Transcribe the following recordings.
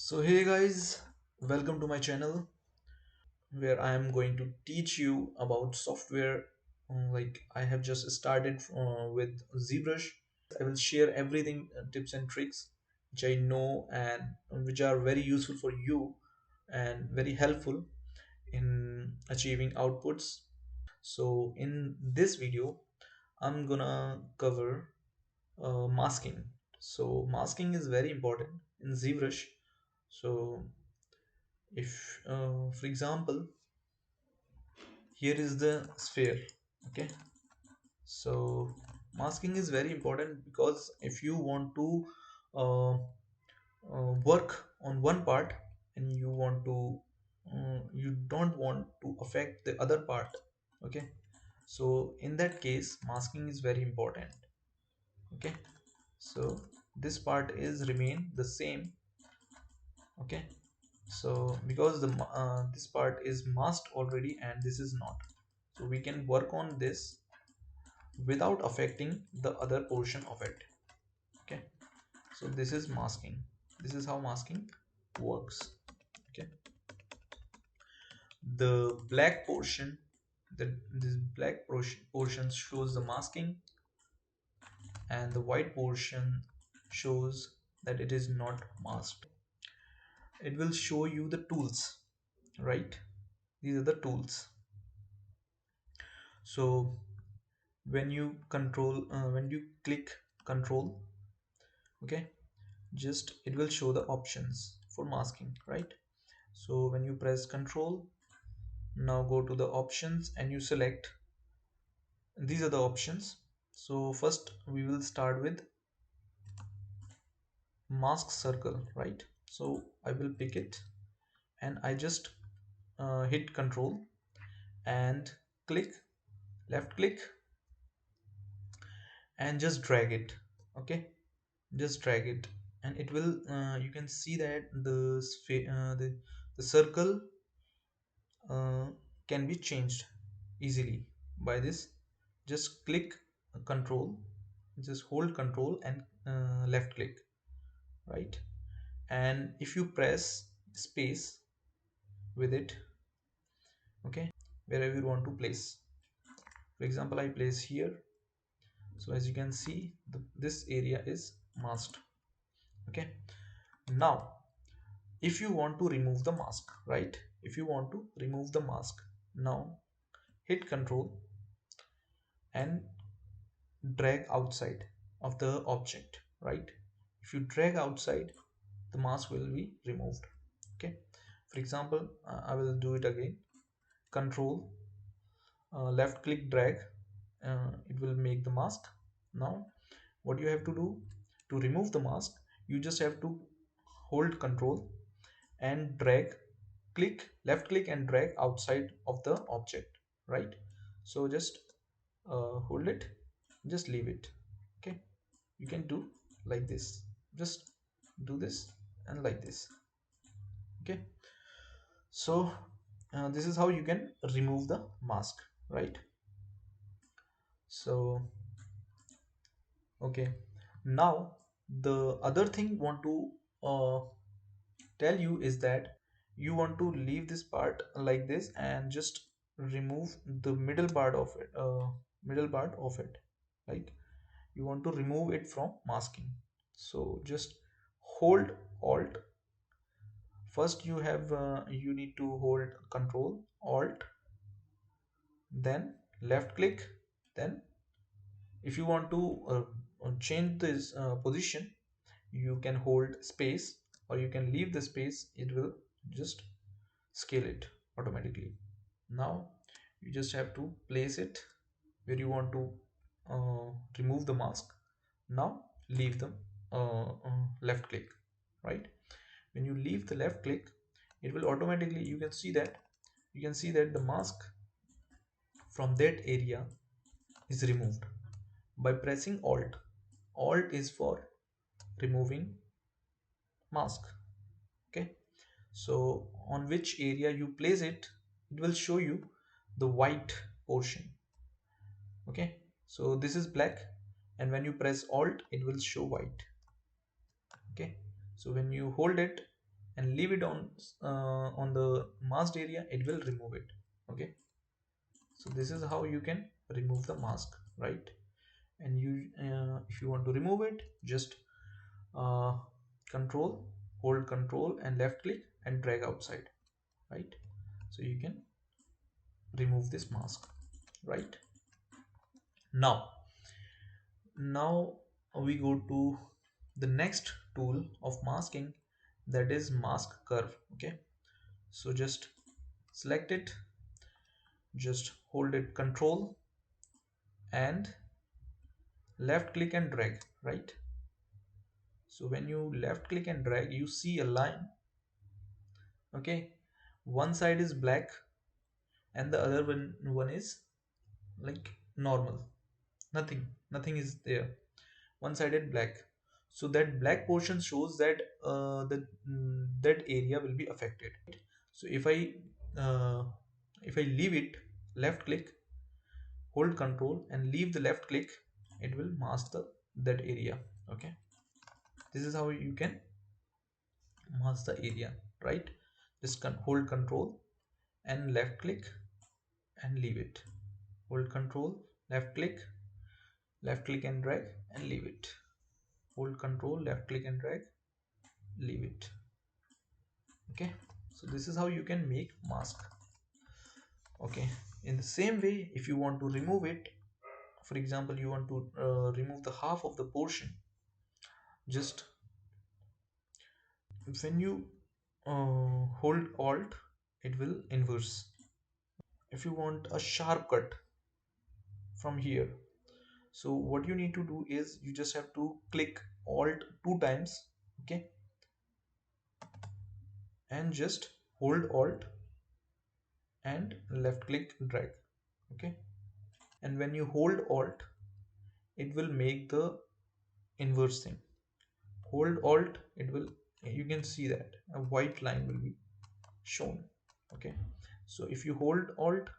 So hey guys, welcome to my channel where I am going to teach you about software. Like I have just started with Zbrush. I will share everything, tips and tricks which I know and which are very useful for you and very helpful in achieving outputs. So in this video, I'm gonna cover masking. So masking is very important in Zbrush. So if for example, here is the sphere. Okay, so masking is very important because if you want to uh, work on one part and you don't want to affect the other part. Okay, so in that case masking is very important. Okay, so this part is remain the same. Okay, so because this part is masked already and this is not, so we can work on this without affecting the other portion of it. Okay, so this is masking. This is how masking works. Okay, the black portion, this black portion shows the masking, and the white portion shows that it is not masked. It will show you the tools, right? These are the tools. So when you click control, okay, just it will show the options for masking, right? So when you press control, now go to the options and you select, these are the options. So first we will start with mask circle, right? So I will pick it and I just hit control and click, left click, and just drag it. Okay, just drag it and it will you can see that the circle uh, can be changed easily by this. Just click control, just hold control and left click, right? And if you press space with it, okay, wherever you want to place, for example I place here. So as you can see, this area is masked. Okay, now if you want to remove the mask, right, if you want to remove the mask, now hit control and drag outside of the object, right? If you drag outside, the mask will be removed. Okay, for example, I will do it again. Control, left click, drag, it will make the mask. Now what you have to do to remove the mask, you just have to hold control and drag, click, left click and drag outside of the object, right? So just hold it, just leave it. Okay, you can do like this, just do this and like this. Okay, so this is how you can remove the mask, right? So okay, now the other thing want to uh, tell you is that you want to leave this part like this and just remove the middle part of it, like you want to remove it from masking. So just hold alt. First you need to hold control alt, then left click, then if you want to change this position, you can hold space or you can leave the space, it will just scale it automatically. Now you just have to place it where you want to remove the mask. Now leave the left click, right? When you leave the left click, it will automatically, you can see that the mask from that area is removed by pressing alt. Alt is for removing mask. Okay, so on which area you place it, it will show you the white portion. Okay, so this is black and when you press alt, it will show white. Okay, so when you hold it, and leave it on the masked area, it will remove it. Okay, so this is how you can remove the mask, right? And you if you want to remove it, just uh, control hold control and left click and drag outside, right? So you can remove this mask, right? Now we go to the next tool of masking, that is mask curve. Okay, so just select it, just hold it control and left click and drag, right? So when you left click and drag, you see a line. Okay, one side is black and the other one is like normal, nothing is there, one-sided black. So that black portion shows that that area will be affected. So uh, if I leave it, left click, hold control and leave the left click, it will mask that area. Okay, this is how you can mask the area, right? Just hold control and left click and leave it, hold control, left click and drag and leave it, hold control, left click and drag, leave it. Okay, so this is how you can make mask. Okay, in the same way, if you want to remove it, for example, you want to remove the half of the portion, just when you hold alt, it will inverse. If you want a sharp cut from here, so what you need to do is you just have to click alt two times. Okay, and just hold alt and left click drag. Okay, and when you hold alt, it will make the inverse thing. Hold alt, it will, you can see that a white line will be shown. Okay, so if you hold alt,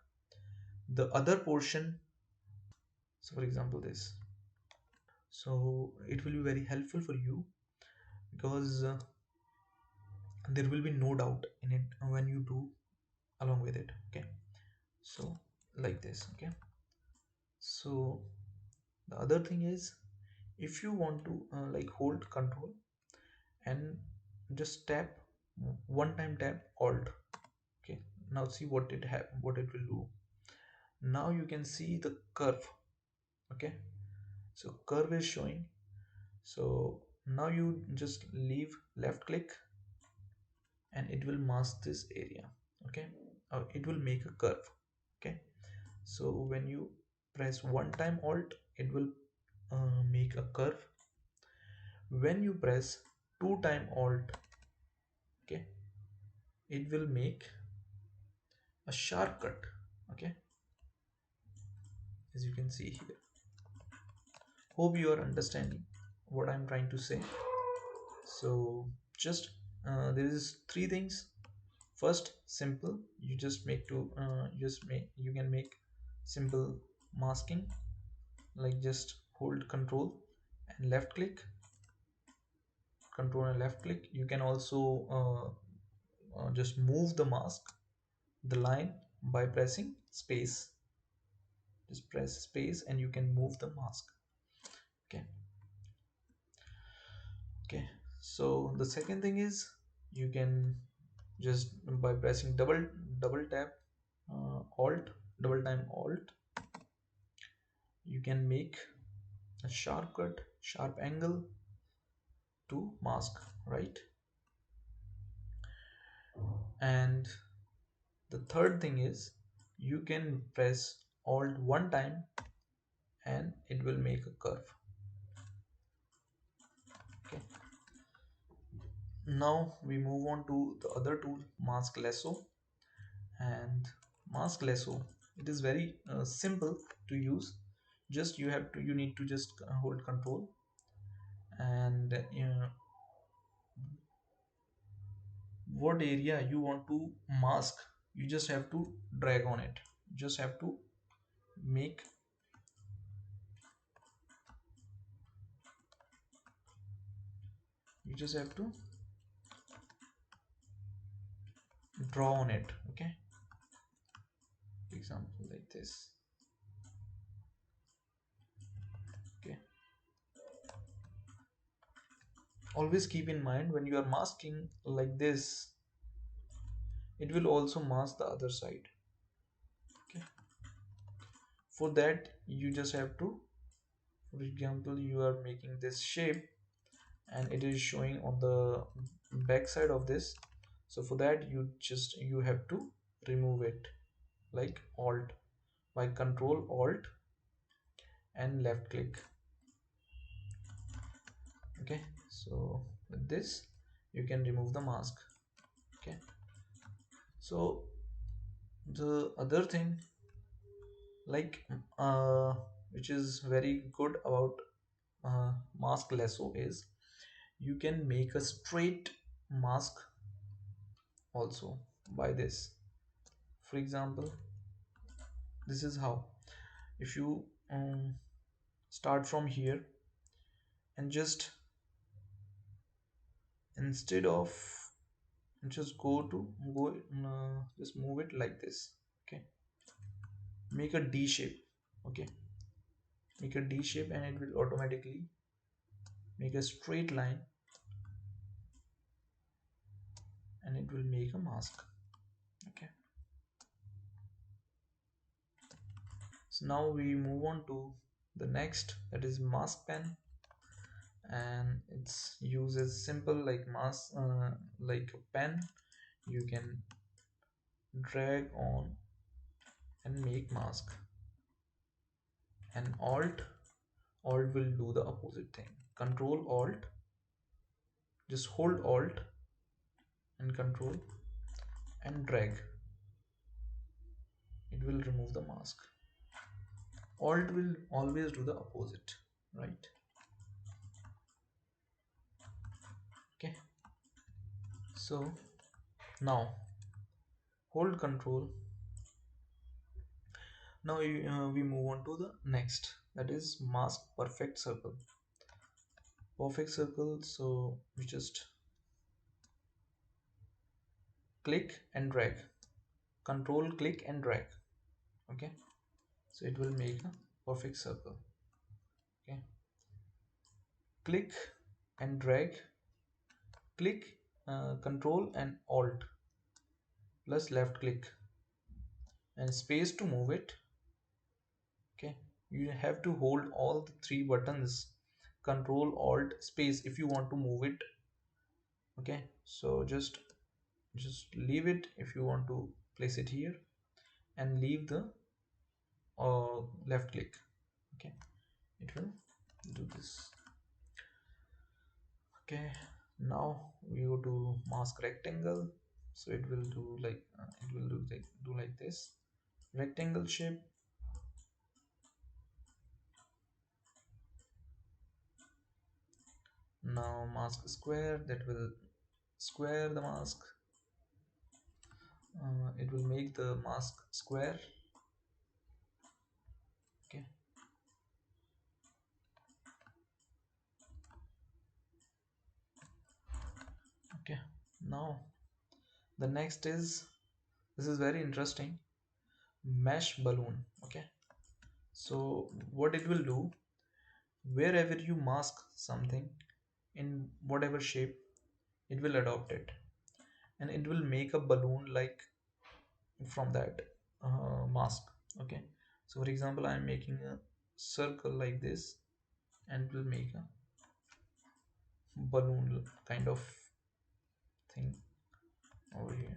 the other portion, so for example this, so it will be very helpful for you because there will be no doubt in it when you do along with it. Okay, so like this. Okay, so the other thing is, if you want to like hold control and just tap one time, tap alt. Okay, now see what it will do. Now you can see the curve. Okay, so curve is showing. So now you just leave left click and it will mask this area. Okay, it will make a curve. Okay, so when you press one time alt, it will make a curve. When you press two time alt, okay, it will make a sharp cut. Okay, as you can see here. Hope you are understanding what I'm trying to say. So just there is three things. First, simple, you just make to you can make simple masking, like just hold control and left click. You can also just move the mask, the line, by pressing space. Just press space and you can move the mask. Okay, okay, so the second thing is, you can just by pressing double tap alt, double time alt, you can make a sharp cut, sharp angle to mask, right? And the third thing is, you can press alt one time and it will make a curve. Okay, now we move on to the other tool, mask lasso. And mask lasso, it is very simple to use. Just you need to just hold control and what area you want to mask, you just have to drag on it. You just have to make, you just have to draw on it. Okay, for example like this. Okay, always keep in mind when you are masking like this, it will also mask the other side. Okay, for that you just have to, for example, you are making this shape and it is showing on the back side of this. So for that you have to remove it, like alt, by control alt and left click. Okay, so with this you can remove the mask. Okay, so the other thing, like which is very good about mask lasso is you can make a straight mask also by this. For example, this is how, if you start from here and just, instead of just go just move it like this. Okay, make a D shape. Okay, make a D shape and it will automatically make a straight line and it will make a mask. Okay, so now we move on to the next, that is mask pen. And its use is simple, like mask like a pen, you can drag on and make mask. And alt will do the opposite thing. Control alt, just hold alt and control and drag, it will remove the mask. Alt will always do the opposite, right? Okay, so now hold control. Now we move on to the next, that is mask perfect circle. Perfect circle, so we just click and drag, control click and drag. Okay, so it will make a perfect circle. Okay, click and drag, click, control and alt plus left click and space to move it. Okay, you have to hold all the three buttons, control alt space, if you want to move it. Okay, so just leave it if you want to place it here, and leave the left click. Okay, it will do this. Okay, now we go to mask rectangle. So it will do like do like this rectangle shape. Now mask square, that will square the mask. It will make the mask square. Okay, okay, now the next is, this is very interesting, mesh balloon. Okay, so what it will do, wherever you mask something in whatever shape, it will adopt it and it will make a balloon like from that mask. Okay, so for example, I am making a circle like this and it will make a balloon kind of thing over here.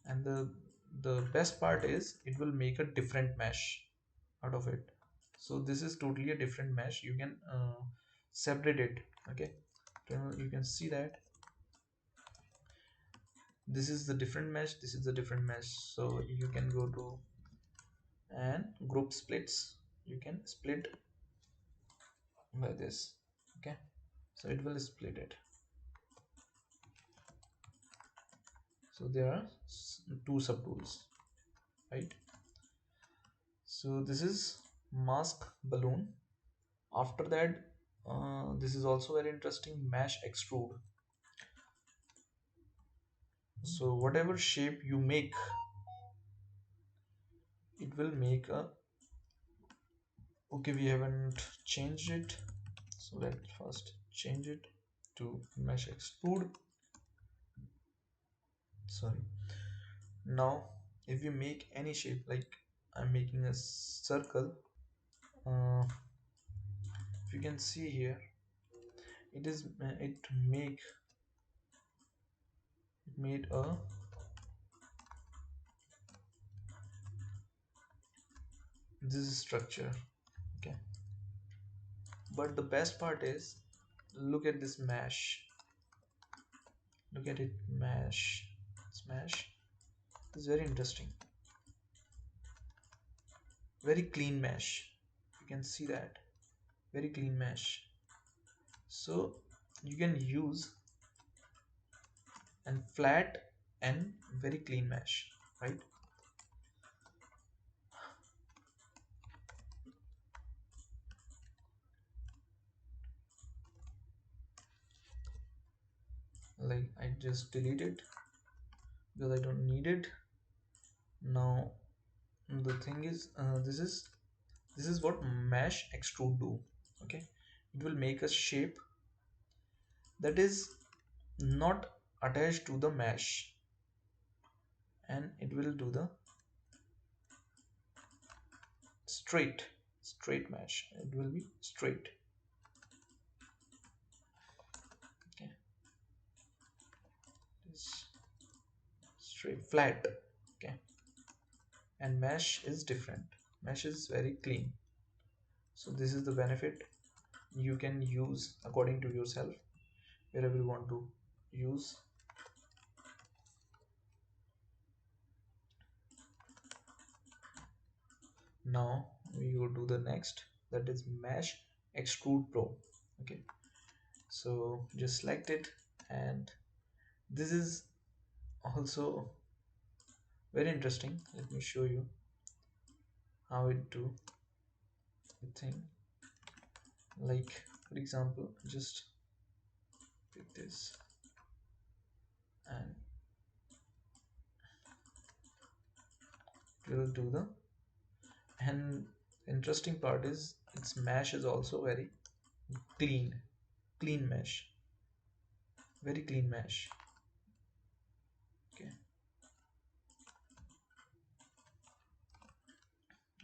And the best part is it will make a different mesh out of it. So this is totally a different mesh, you can separate it. Okay, so you can see that this is the different mesh, this is the different mesh. So you can go to and group splits, you can split by this. Okay, so it will split it. So there are two subtools, right? So this is mask balloon. After that, this is also very interesting, mesh extrude. So whatever shape you make, it will make a, okay, we haven't changed it, so let's first change it to mesh extrude. Sorry. Now if you make any shape, like I'm making a circle, uh, if you can see here, it is it made a this structure. Okay, but the best part is, look at this mesh, look at it, mesh, smash. It's very interesting, very clean mesh. You can see that, very clean mesh. So you can use and flat and very clean mesh, right? Like I just delete it because I don't need it now. The thing is, this is what mesh extrude do. Okay, it will make a shape that is not attached to the mesh, and it will do the straight straight mesh. It will be straight. Okay, this straight flat. Okay, and mesh is different. Mesh is very clean. So this is the benefit. You can use according to yourself, wherever you want to use. Now we go to the next, that is mesh extrude pro. Okay, so just select it, and this is also very interesting. Let me show you how it do the thing. Like for example, just pick this, and it will do the, and interesting part is its mesh is also very clean, clean mesh, very clean mesh. Okay,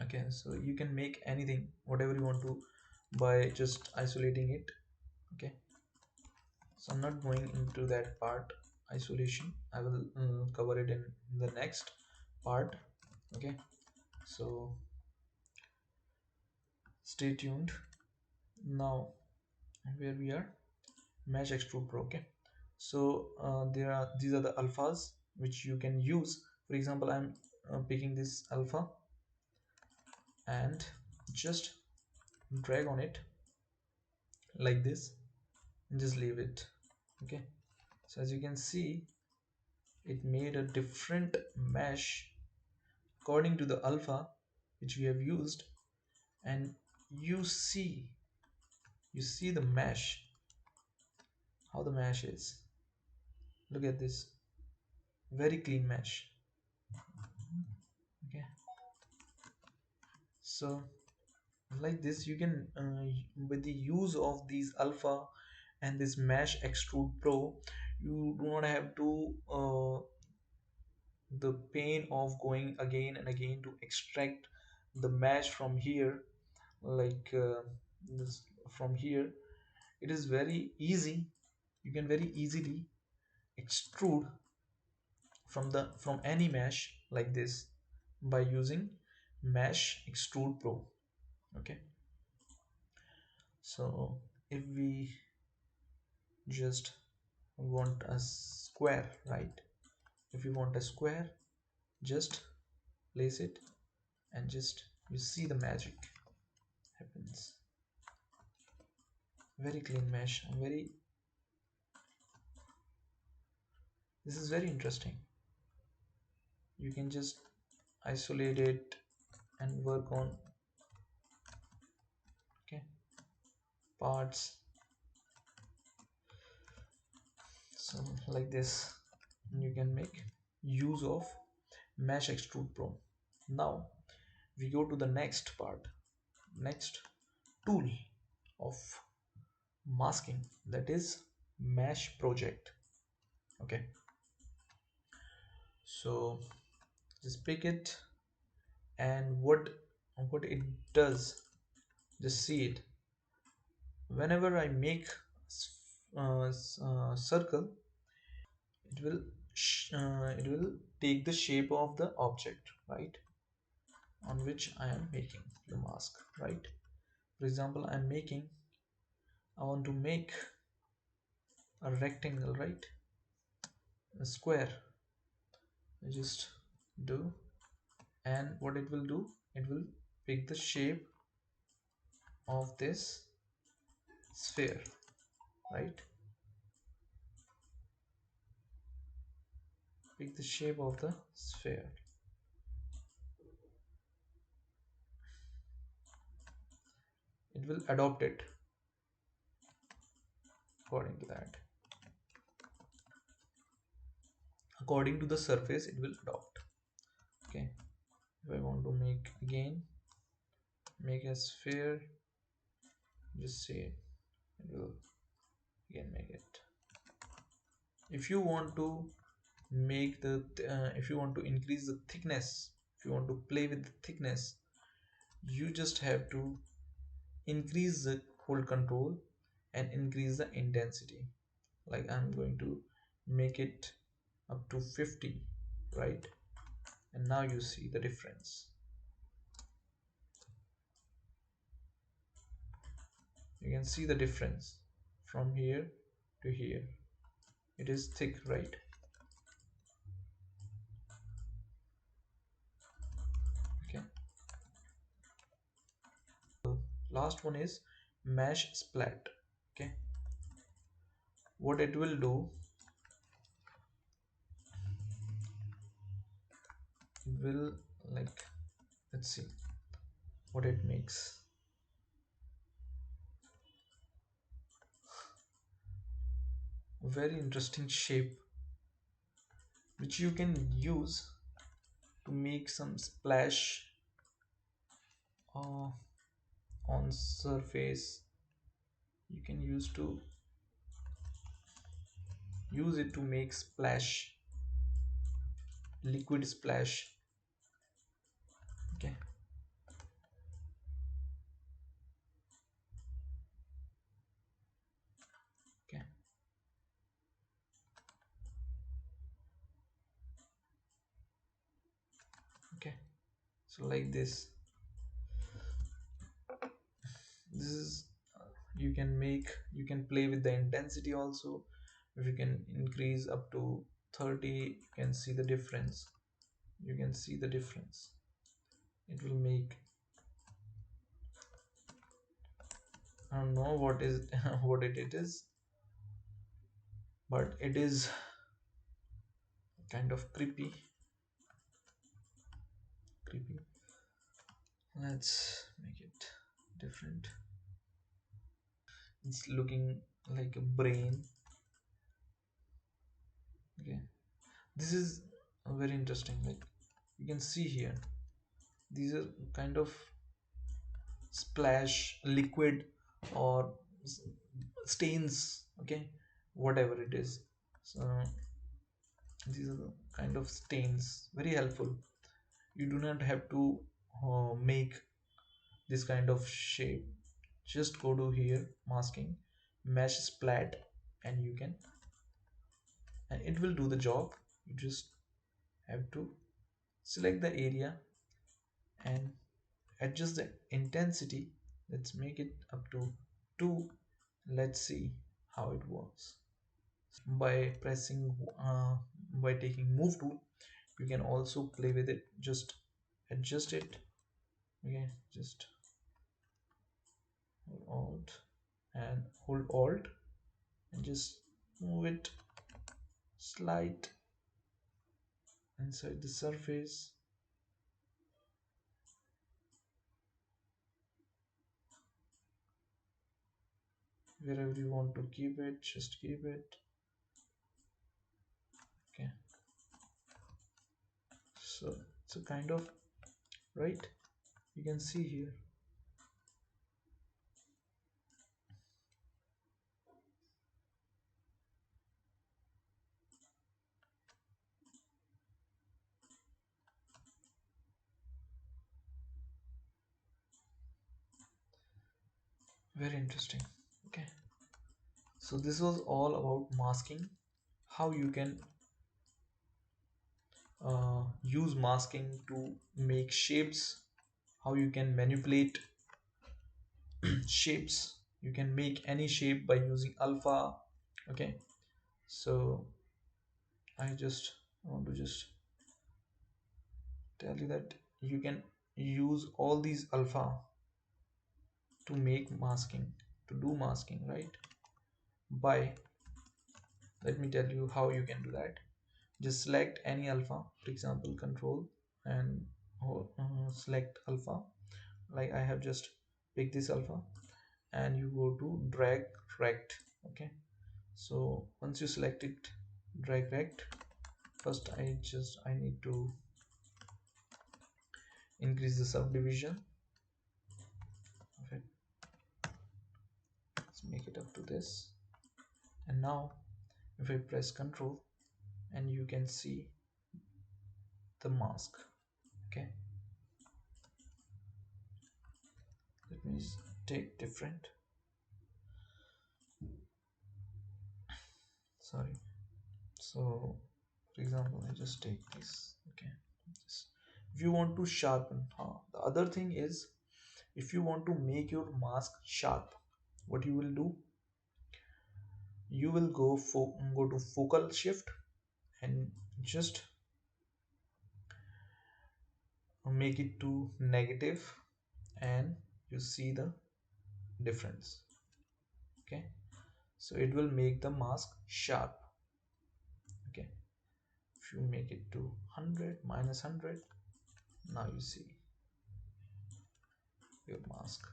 okay, so you can make anything whatever you want to by just isolating it. Okay, so I'm not going into that part, isolation. I will cover it in the next part. Okay, so stay tuned. Now where we are, mesh extrude pro. Okay, so there are, these are the alphas which you can use. For example, I'm picking this alpha and just drag on it like this and just leave it. Okay, so as you can see, it made a different mesh according to the alpha which we have used. And you see, the mesh, how the mesh is. Look at this, very clean mesh. Okay, so like this you can with the use of these alpha and this mesh extrude pro, you do not have to the pain of going again and again to extract the mesh from here. Like this, from here it is very easy. You can very easily extrude from any mesh like this by using mesh extrude pro. Okay, so if we just want a square, right? If you want a square, just place it, and just you see the magic happens. Very clean mesh, and very, this is very interesting. You can just isolate it and work on, okay, parts, so like this. you can make use of Mesh Extrude Pro. Now we go to the next part, next tool of masking, that is Mesh Project. Okay, so just pick it, and what it does, just see it. Whenever I make circle, it will take the shape of the object, right, on which I am making the mask, right. For example, I want to make a rectangle, right, a square. I just do, and what it will do, it will pick the shape of this sphere, right, pick the shape of the sphere. It will adopt it according to that, according to the surface it will adopt. Okay, if I want to make again, make a sphere, just say it will again make it. If you want to make the if you want to increase the thickness, if you want to play with the thickness, you just have to increase the hold control and increase the intensity. Like I'm going to make it up to 50, right, and now you see the difference. You can see the difference from here to here. It is thick, right. Okay, last one is mesh splat. Okay, what it will do, it will, like, let's see what it makes. A very interesting shape which you can use to make some splash uh, on surface. You can use it to make splash, liquid splash. Okay, okay, okay, so like this is you can play with the intensity also. If you can increase up to 30, you can see the difference. You can see the difference. It will make, I don't know what is what it is, but it is kind of creepy. Let's make it different. It's looking like a brain. Okay, this is very interesting. Like, you can see here, these are kind of splash liquid or stains. Okay, whatever it is. So these are the kind of stains, very helpful. You do not have to make this kind of shape. Just go to here, masking, mesh splat, and you can, and it will do the job. You just have to select the area and adjust the intensity. Let's make it up to 2. Let's see how it works. By pressing by taking move tool, you can also play with it, just adjust it. Okay, just hold alt and just move it, slide inside the surface. Wherever you want to keep it, just keep it. Okay, So kind of, right, you can see here. Very interesting. Okay, so this was all about masking, how you can use masking to make shapes, how you can manipulate shapes. You can make any shape by using alpha. Okay, so I just want to just tell you that you can use all these alpha to make masking, to do masking, right? By, let me tell you how you can do that. Just select any alpha, for example control, and select alpha. Like I have just picked this alpha, and you go to drag rect. Okay, so once you select it, drag rect. First I need to increase the subdivision. Okay, let's make it up to this. And now if I press control, and you can see the mask. Okay, let me take different, sorry. So for example I just take this. Okay, just, if you want to sharpen, the other thing is, if you want to make your mask sharp, what you will do, you will go to focal shift, and just make it to negative, and you see the difference. Okay, so it will make the mask sharp. Okay, if you make it to 100, minus 100, now you see your mask.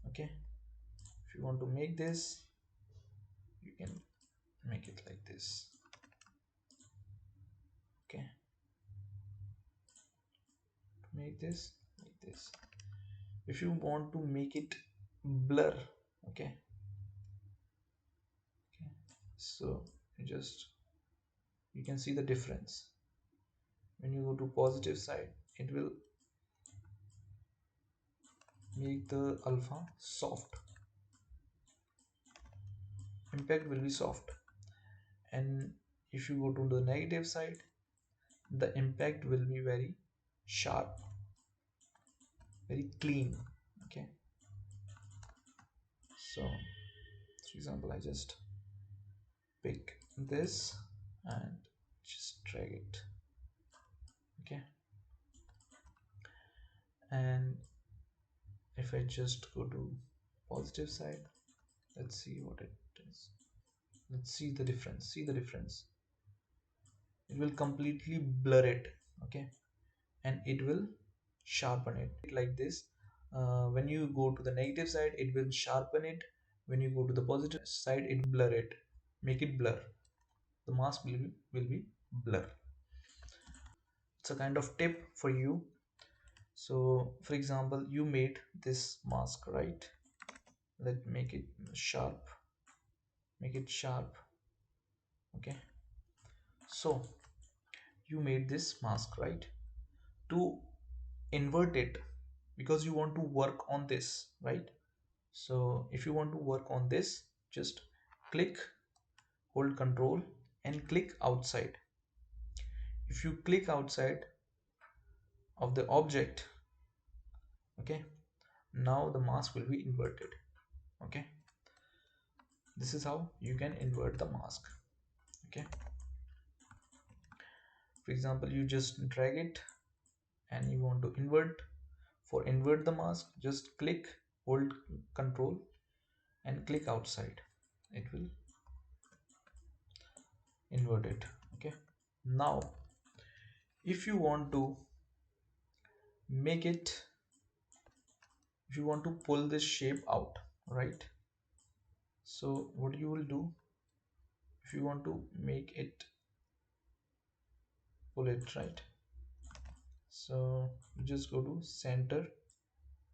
Okay, if you want to make this, you can make it like this. Okay, to make this like this. If you want to make it blur, okay, okay, so you can see the difference. When you go to positive side, it will make the alpha soft, impact will be soft. And if you go to the negative side, the impact will be very sharp, very clean. Okay, so for example I just pick this and just drag it. Okay, and if I just go to positive side, let's see what it is. Let's see the difference. See the difference. It will completely blur it. Okay, and it will sharpen it like this. When you go to the negative side, it will sharpen it. When you go to the positive side, it blur it, make it blur. The mask will be blur. It's a kind of tip for you. So for example you made this mask, right? Let make it sharp, make it sharp. Okay, so you made this mask, right? To invert it, because you want to work on this, right? So if you want to work on this, just click, hold control, and click outside. If you click outside of the object, okay, now the mask will be inverted. Okay, this is how you can invert the mask. Okay, for example you just drag it and you want to invert. For invert the mask, just click, hold control, and click outside. It will invert it. Okay, now if you want to make it, if you want to pull this shape out, right? So what you will do, if you want to make it, pull it, right? So you just go to center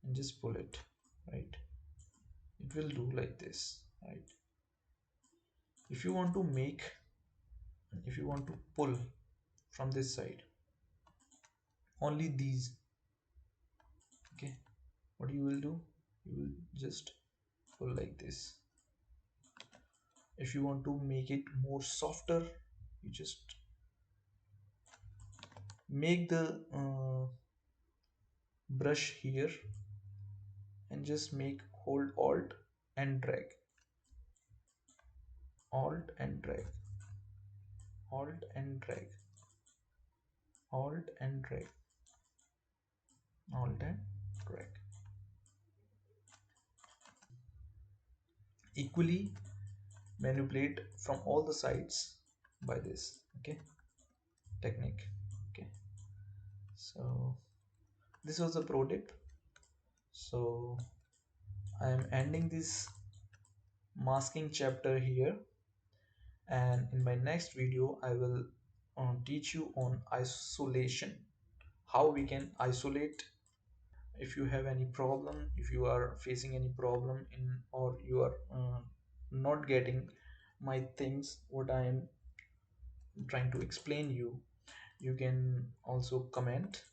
and just pull it, right? It will do like this, right? If you want to make, if you want to pull from this side, only these, okay, what you will do, you will just pull like this. If you want to make it more softer, you just make the brush here and just make, hold alt and drag, alt and drag, alt and drag, alt and drag, alt and drag. Equally manipulate from all the sides by this, okay, technique. Okay, so this was a pro tip. So I am ending this masking chapter here, and in my next video I will teach you on isolation, how we can isolate. If you have any problem, if you are facing any problem in, or you are not getting my things what I am trying to explain you, you can also comment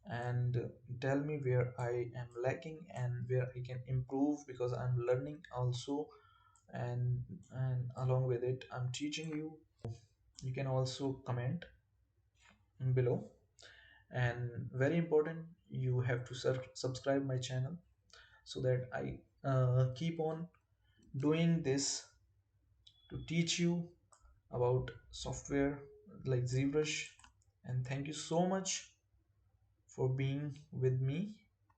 and tell me where I am lacking and where I can improve, because I'm learning also, and along with it I'm teaching you. You can also comment below, and very important, you have to subscribe my channel so that I keep on doing this to teach you about software like ZBrush. And thank you so much for being with me.